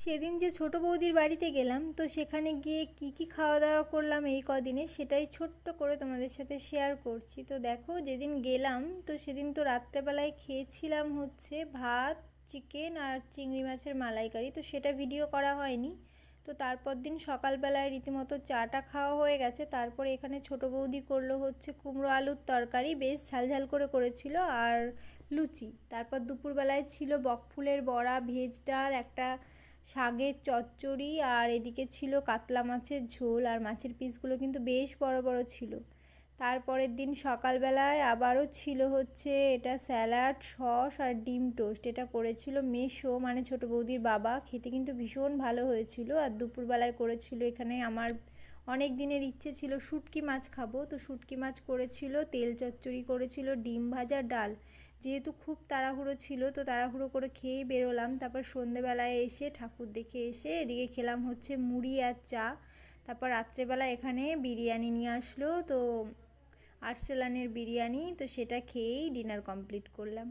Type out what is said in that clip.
সেদিন যে ছোট বৌদির বাড়িতে গেলাম, তো সেখানে গিয়ে কি খাওয়া দাওয়া করলাম এই কদিনে সেটাই ছোট্ট করে তোমাদের সাথে শেয়ার করছি। তো দেখো, যেদিন গেলাম তো সেদিন তো রাত্রেবেলায় খেয়েছিলাম হচ্ছে ভাত, চিকেন আর চিংড়ি মাছের মালাইকারি। তো সেটা ভিডিও করা হয়নি। তো তারপর দিন সকালবেলায় রীতিমতো চাটা খাওয়া হয়ে গেছে। তারপরে এখানে ছোট বৌদি করলো হচ্ছে কুমড়ো আলুর তরকারি, বেশ ঝালঝাল করে করেছিল, আর লুচি। তারপর দুপুরবেলায় ছিল বকফুলের বড়া, ভেজ ডাল, একটা শাকের চচ্চড়ি, আর এদিকে ছিল কাতলা মাছের ঝোল। আর মাছের পিসগুলো কিন্তু বেশ বড় বড় ছিল। তারপরের দিন সকালবেলায় আবারও ছিল হচ্ছে এটা স্যালাড, সস আর ডিম টোস্ট। এটা করেছিল মেসো, মানে ছোটো বৌদির বাবা। খেতে কিন্তু ভীষণ ভালো হয়েছিল। আর দুপুরবেলায় করেছিল এখানে আমার অনেক দিনের ইচ্ছে ছিল শুটকি মাছ খাবো, তো শুটকি মাছ করেছিল, তেল চচ্চড়ি করেছিল, ডিম ভাজা, ডাল। যেহেতু খুব তাড়াহুড়ো ছিল তো তাড়াহুড়ো করে খেয়েই বেরোলাম। তারপর সন্ধেবেলায় এসে ঠাকুর দেখে এসে এদিকে খেলাম হচ্ছে মুড়ি আর চা। তারপর রাত্রেবেলা এখানে বিরিয়ানি নিয়ে আসলো, তো আর্সেলানের বিরিয়ানি, তো সেটা খেয়েই ডিনার কমপ্লিট করলাম।